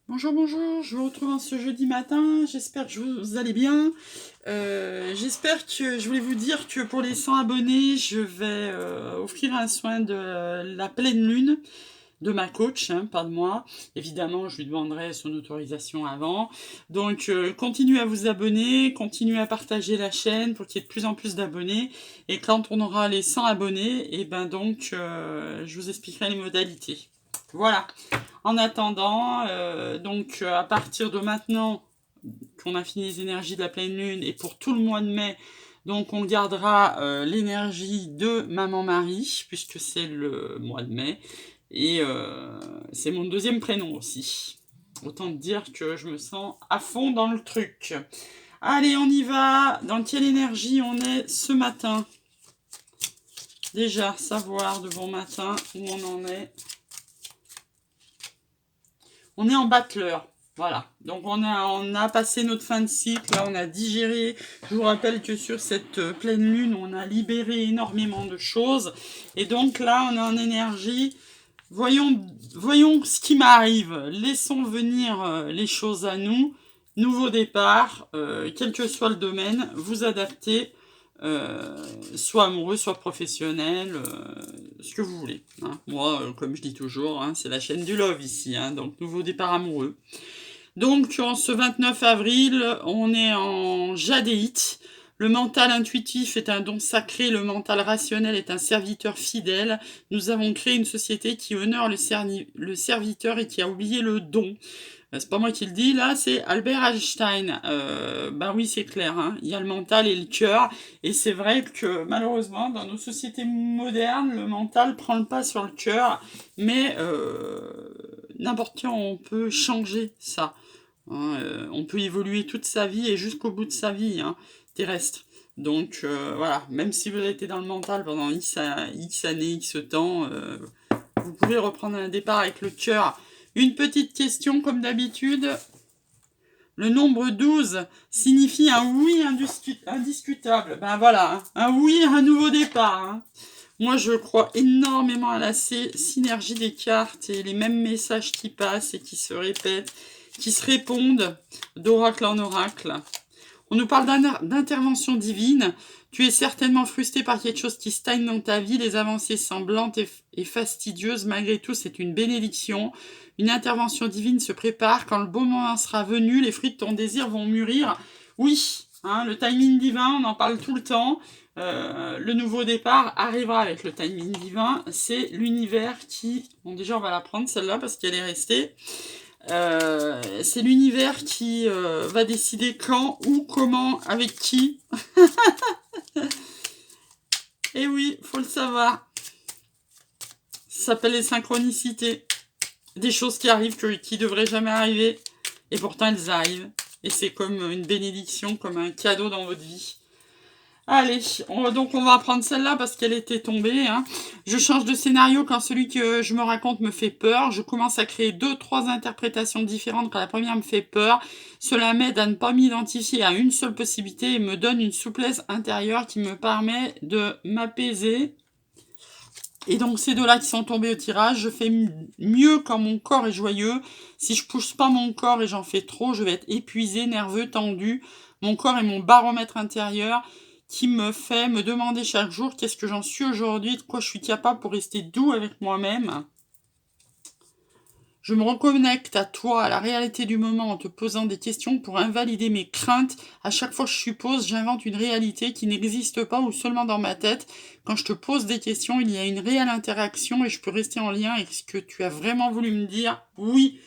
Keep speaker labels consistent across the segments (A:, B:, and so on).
A: Bonjour, bonjour, je vous retrouve en ce jeudi matin, j'espère que vous allez bien. J'espère que je voulais vous dire que pour les 100 abonnés, je vais offrir un soin de la pleine lune de ma coach, hein, pas de moi. Évidemment, je lui demanderai son autorisation avant. Donc, continuez à vous abonner, continuez à partager la chaîne pour qu'il y ait de plus en plus d'abonnés. Et quand on aura les 100 abonnés, et ben donc, je vous expliquerai les modalités. Voilà. En attendant, à partir de maintenant qu'on a fini les énergies de la pleine lune et pour tout le mois de mai, donc on gardera l'énergie de Maman Marie, puisque c'est le mois de mai, et c'est mon deuxième prénom aussi. Autant dire que je me sens à fond dans le truc. Allez, on y va. Dans quelle énergie on est ce matin? Déjà, savoir de bon matin où on en est. On est en battleur, voilà. Donc on a passé notre fin de cycle, là on a digéré. Je vous rappelle que sur cette pleine lune, on a libéré énormément de choses. Et donc là, on est en énergie. Voyons ce qui m'arrive. Laissons venir les choses à nous. Nouveau départ, quel que soit le domaine, vous adaptez. Soit amoureux, soit professionnel, ce que vous voulez. Hein. Moi, comme je dis toujours, hein, c'est la chaîne du love ici, hein, donc nouveau départ amoureux. Donc, en ce 29 avril, on est en jadéite. Le mental intuitif est un don sacré, le mental rationnel est un serviteur fidèle. Nous avons créé une société qui honore le serviteur et qui a oublié le don. C'est pas moi qui le dis, là, c'est Albert Einstein. Bah oui, c'est clair, hein. Il y a le mental et le cœur, et c'est vrai que malheureusement, dans nos sociétés modernes, le mental prend le pas sur le cœur, mais n'importe quand on peut changer ça. Hein, on peut évoluer toute sa vie et jusqu'au bout de sa vie, hein, terrestre. Donc voilà, même si vous avez été dans le mental pendant X années, X temps, vous pouvez reprendre un départ avec le cœur. Une petite question comme d'habitude. Le nombre 12 signifie un oui indiscutable. Ben voilà, hein, un oui, un nouveau départ. Hein. Moi, je crois énormément à la synergie des cartes et les mêmes messages qui passent et qui se répètent, qui se répondent d'oracle en oracle. On nous parle d'intervention divine. Tu es certainement frustré par quelque chose qui stagne dans ta vie. Les avancées semblantes et fastidieuses, malgré tout, c'est une bénédiction. Une intervention divine se prépare. Quand le bon moment sera venu, les fruits de ton désir vont mûrir. Oui, hein, le timing divin, on en parle tout le temps. Le nouveau départ arrivera avec le timing divin. C'est l'univers qui... Bon, déjà, on va la prendre, celle-là, parce qu'elle est restée. C'est l'univers qui va décider quand, où, comment, avec qui. Et oui, faut le savoir. Ça s'appelle les synchronicités. Des choses qui arrivent qui devraient jamais arriver. Et pourtant, elles arrivent. Et c'est comme une bénédiction, comme un cadeau dans votre vie. Allez, donc on va prendre celle-là parce qu'elle était tombée. Hein. Je change de scénario quand celui que je me raconte me fait peur. Je commence à créer 2-3 interprétations différentes quand la première me fait peur. Cela m'aide à ne pas m'identifier à une seule possibilité et me donne une souplesse intérieure qui me permet de m'apaiser. Et donc ces deux-là qui sont tombés au tirage, je fais mieux quand mon corps est joyeux. Si je pousse pas mon corps et j'en fais trop, je vais être épuisé, nerveux, tendu. Mon corps est mon baromètre intérieur qui me fait me demander chaque jour qu'est-ce que j'en suis aujourd'hui, de quoi je suis capable pour rester doux avec moi-même. Je me reconnecte à toi, à la réalité du moment, en te posant des questions pour invalider mes craintes. À chaque fois que je suppose, j'invente une réalité qui n'existe pas ou seulement dans ma tête. Quand je te pose des questions, il y a une réelle interaction et je peux rester en lien avec ce que tu as vraiment voulu me dire. Oui,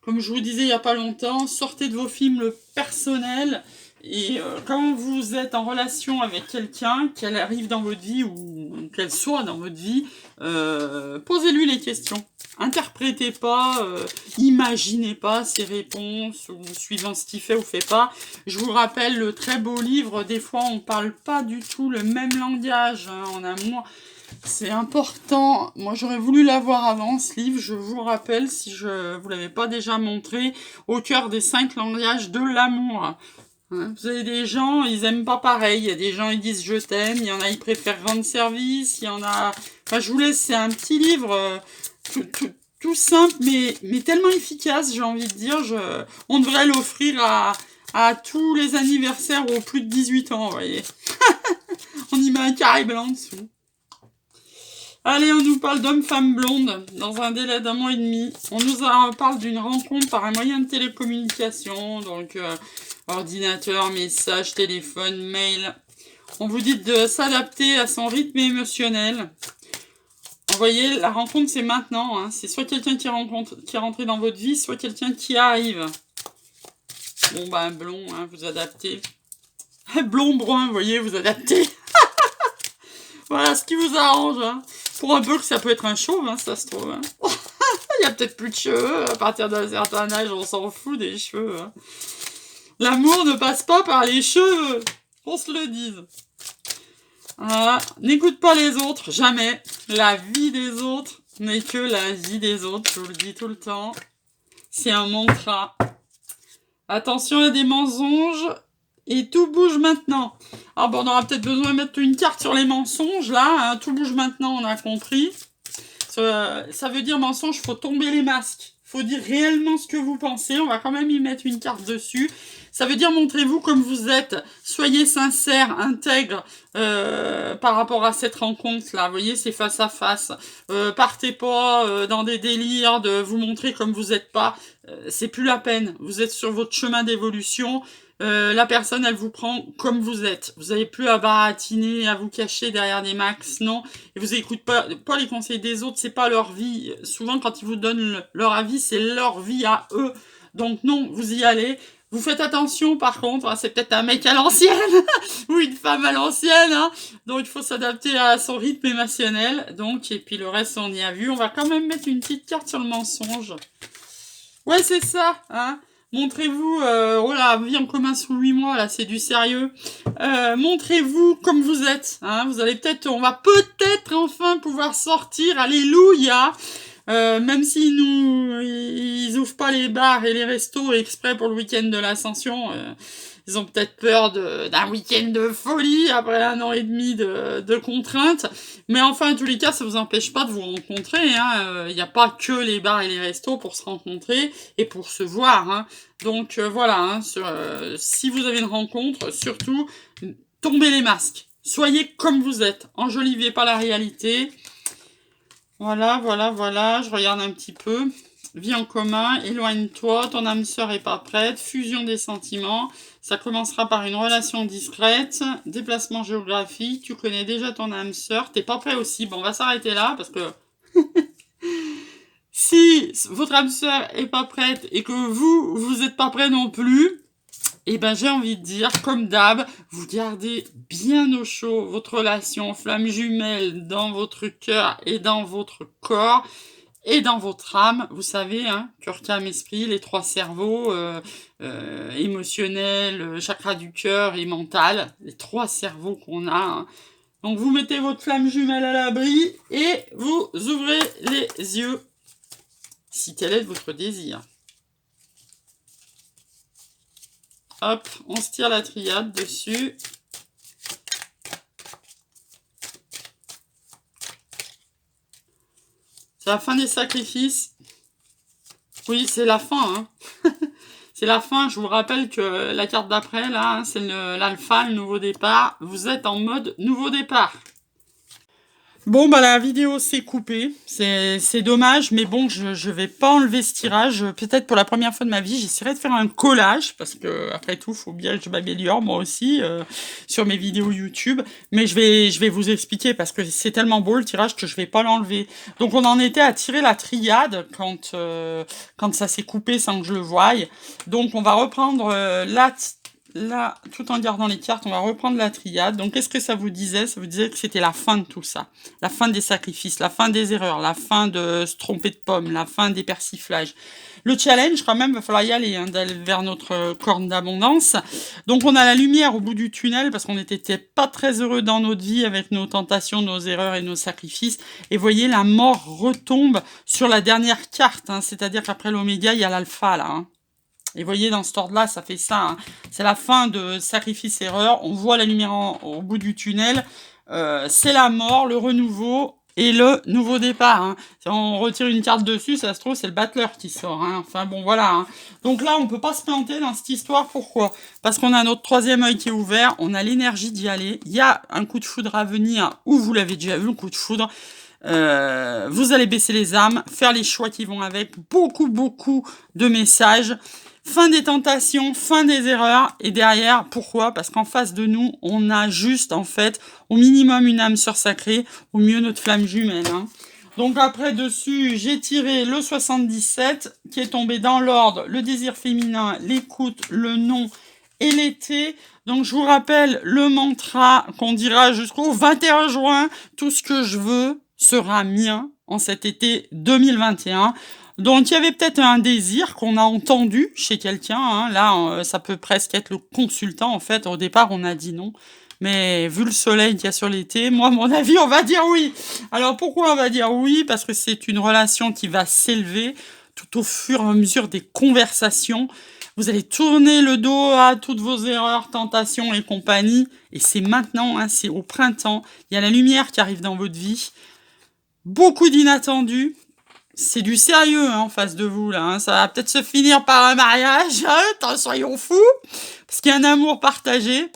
A: comme je vous disais il n'y a pas longtemps, sortez de vos films personnels. Et quand vous êtes en relation avec quelqu'un, qu'elle arrive dans votre vie ou qu'elle soit dans votre vie, posez-lui les questions. Interprétez pas, imaginez pas ses réponses ou suivant ce qu'il fait ou fait pas. Je vous rappelle le très beau livre, des fois on parle pas du tout le même langage hein, en amour. C'est important. Moi, j'aurais voulu l'avoir avant, ce livre. Je vous rappelle, si je vous l'avais pas déjà montré, au cœur des 5 langages de l'amour. Hein, vous avez des gens, ils aiment pas pareil. Il y a des gens, ils disent je t'aime. Il y en a, ils préfèrent rendre service. Il y en a... Enfin, je vous laisse, c'est un petit livre. tout simple, mais tellement efficace, j'ai envie de dire. On devrait l'offrir à tous les anniversaires aux plus de 18 ans, vous voyez. On y met un carré blanc en dessous. Allez, on nous parle d'homme-femme blonde dans un délai d'1 mois et demi. On nous parle d'une rencontre par un moyen de télécommunication, donc ordinateur, message, téléphone, mail. On vous dit de s'adapter à son rythme émotionnel. Vous voyez, la rencontre, c'est maintenant. Hein. C'est soit quelqu'un qui est rentré dans votre vie, soit quelqu'un qui arrive. Bon, ben, blond, hein, vous adaptez. Blond, brun, vous voyez, vous adaptez. Voilà ce qui vous arrange. Hein. Pour un peu que ça peut être un chauve, hein, ça se trouve. Hein. Il y a peut-être plus de cheveux. À partir d'un certain âge, on s'en fout des cheveux. Hein. L'amour ne passe pas par les cheveux. On se le dise. Voilà. N'écoute pas les autres, jamais. La vie des autres n'est que la vie des autres, je vous le dis tout le temps. C'est un mantra. Attention à des mensonges et tout bouge maintenant. Alors bon, on aura peut-être besoin de mettre une carte sur les mensonges, là. Hein. Tout bouge maintenant, on a compris. Ça veut dire mensonge, faut tomber les masques. Faut dire réellement ce que vous pensez. On va quand même y mettre une carte dessus. Ça veut dire montrez-vous comme vous êtes. Soyez sincère, intègre par rapport à cette rencontre-là. Vous voyez, c'est face à face. Partez pas dans des délires de vous montrer comme vous n'êtes pas. C'est plus la peine. Vous êtes sur votre chemin d'évolution. La personne, elle vous prend comme vous êtes. Vous n'avez plus à baratiner, à vous cacher derrière des max, non. Et vous n'écoutez pas les conseils des autres, c'est pas leur vie. Souvent, quand ils vous donnent leur avis, c'est leur vie à eux. Donc non, vous y allez. Vous faites attention, par contre, hein, c'est peut-être un mec à l'ancienne ou une femme à l'ancienne. Hein. Donc il faut s'adapter à son rythme émotionnel. Donc, et puis le reste, on y a vu. On va quand même mettre une petite carte sur le mensonge. Ouais, c'est ça, hein. Montrez-vous, oh là, vie en commun sous 8 mois, là, c'est du sérieux. Montrez-vous comme vous êtes, hein. Vous allez on va peut-être enfin pouvoir sortir, alléluia. Même s'ils ils ouvrent pas les bars et les restos exprès pour le week-end de l'Ascension, ils ont peut-être peur d'un week-end de folie après 1 an et demi de contraintes. Mais enfin, en tous les cas, ça vous empêche pas de vous rencontrer. Hein. Il n'y a pas que les bars et les restos pour se rencontrer et pour se voir. Hein. Donc voilà, hein, si vous avez une rencontre, surtout, tombez les masques. Soyez comme vous êtes. Enjolivez pas la réalité. Voilà, je regarde un petit peu. Vie en commun, éloigne-toi, ton âme sœur est pas prête, fusion des sentiments, ça commencera par une relation discrète, déplacement géographique, tu connais déjà ton âme sœur, t'es pas prêt aussi. Bon, on va s'arrêter là, parce que si votre âme sœur est pas prête et que vous êtes pas prêt non plus, eh ben j'ai envie de dire, comme d'hab, vous gardez bien au chaud votre relation flamme jumelle dans votre cœur et dans votre corps et dans votre âme. Vous savez, hein, cœur, âme, esprit, les 3 cerveaux, émotionnel, chakra du cœur et mental, les 3 cerveaux qu'on a. Hein. Donc vous mettez votre flamme jumelle à l'abri et vous ouvrez les yeux, si tel est votre désir. Hop, on se tire la triade dessus. C'est la fin des sacrifices. Oui, c'est la fin. Hein. C'est la fin. Je vous rappelle que la carte d'après, là, hein, c'est l'alpha, le nouveau départ. Vous êtes en mode nouveau départ. Bon, bah la vidéo s'est coupée, c'est dommage, mais bon, je vais pas enlever ce tirage. Peut-être pour la première fois de ma vie, j'essaierai de faire un collage, parce que après tout, faut bien que je m'améliore moi aussi sur mes vidéos YouTube. Mais je vais vous expliquer, parce que c'est tellement beau le tirage que je vais pas l'enlever. Donc on en était à tirer la triade quand ça s'est coupé sans que je le voie. Donc on va reprendre là, tout en gardant les cartes, on va reprendre la triade. Donc, qu'est-ce que ça vous disait? Ça vous disait que c'était la fin de tout ça. La fin des sacrifices, la fin des erreurs, la fin de se tromper de pomme, la fin des persiflages. Le challenge, quand même, va falloir y aller, hein, d'aller vers notre corne d'abondance. Donc, on a la lumière au bout du tunnel, parce qu'on n'était pas très heureux dans notre vie avec nos tentations, nos erreurs et nos sacrifices. Et voyez, la mort retombe sur la dernière carte, hein, c'est-à-dire qu'après l'oméga, il y a l'alpha, là, hein. Et voyez, dans cet ordre-là, ça fait ça. Hein. C'est la fin de sacrifice-erreur. On voit la lumière au bout du tunnel. C'est la mort, le renouveau. et le nouveau départ. Hein. Si on retire une carte dessus, ça se trouve, c'est le battleur qui sort. Hein. Enfin bon, voilà. Hein. Donc là, on peut pas se planter dans cette histoire. Pourquoi? Parce qu'on a notre troisième œil qui est ouvert, on a l'énergie d'y aller. Il y a un coup de foudre à venir, ou vous l'avez déjà vu, le coup de foudre. Vous allez baisser les armes, faire les choix qui vont avec, beaucoup de messages, fin des tentations, fin des erreurs, et derrière, pourquoi? Parce qu'en face de nous, on a juste, en fait, au minimum une âme sœur sacrée, au mieux notre flamme jumelle. Hein. Donc après, dessus, j'ai tiré le 77, qui est tombé dans l'ordre, le désir féminin, l'écoute, le non et l'été. Donc je vous rappelle le mantra qu'on dira jusqu'au 21 juin, tout ce que je veux sera mien en cet été 2021. Donc il y avait peut-être un désir qu'on a entendu chez quelqu'un. Hein. Là, ça peut presque être le consultant. En fait, au départ, on a dit non. Mais vu le soleil qu'il y a sur l'été, moi, à mon avis, on va dire oui. Alors pourquoi on va dire oui? Parce que c'est une relation qui va s'élever tout au fur et à mesure des conversations. Vous allez tourner le dos à toutes vos erreurs, tentations et compagnie. Et c'est maintenant, hein, c'est au printemps. Il y a la lumière qui arrive dans votre vie. Beaucoup d'inattendus. C'est du sérieux hein, en face de vous, là. Hein. Ça va peut-être se finir par un mariage. Hein, soyons fous. Parce qu'il y a un amour partagé.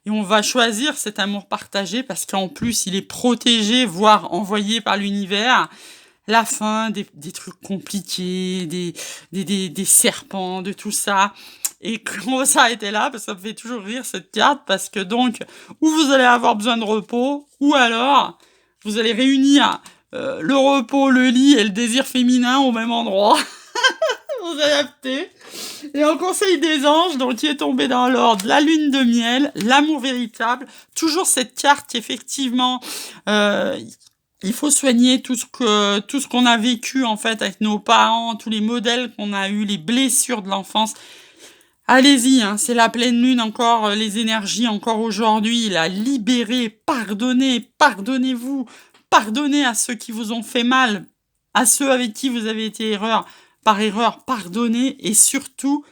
A: Et on va choisir cet amour partagé parce qu'en plus, il est protégé, voire envoyé par l'univers. La fin, des trucs compliqués, des serpents, de tout ça. Et on va s'arrêter là, parce que ça me fait toujours rire cette carte, parce que donc, ou vous allez avoir besoin de repos, ou alors, vous allez réunir le repos, le lit et le désir féminin au même endroit. Vous adaptez. Et en conseil des anges, donc qui est tombé dans l'ordre, la lune de miel, l'amour véritable, toujours cette carte qui effectivement, il faut soigner tout ce qu'on a vécu en fait avec nos parents, tous les modèles qu'on a eus, les blessures de l'enfance. Allez-y, hein, c'est la pleine lune encore, les énergies encore aujourd'hui, la libérer, pardonnez, pardonnez-vous, pardonnez à ceux qui vous ont fait mal, à ceux avec qui vous avez été par erreur, pardonnez et surtout,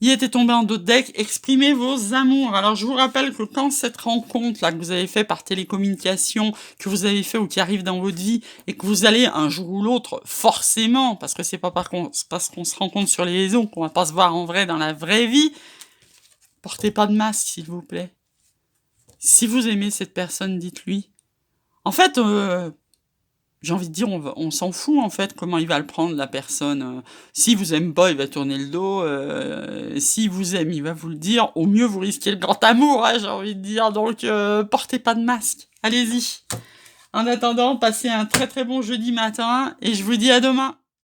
A: il était tombé en dos de deck, exprimez vos amours. Alors je vous rappelle que quand cette rencontre là que vous avez fait par télécommunication, que vous avez fait ou qui arrive dans votre vie, et que vous allez un jour ou l'autre, forcément, parce que c'est pas parce qu'on se rencontre sur les réseaux qu'on va pas se voir en vrai dans la vraie vie, portez pas de masque s'il vous plaît. Si vous aimez cette personne, dites-lui. En fait, j'ai envie de dire, on s'en fout en fait comment il va le prendre la personne. Si vous aime pas, il va tourner le dos. Si vous aime, il va vous le dire. Au mieux, vous risquez le grand amour, hein, j'ai envie de dire. Donc, portez pas de masque. Allez-y. En attendant, passez un très très bon jeudi matin et je vous dis à demain.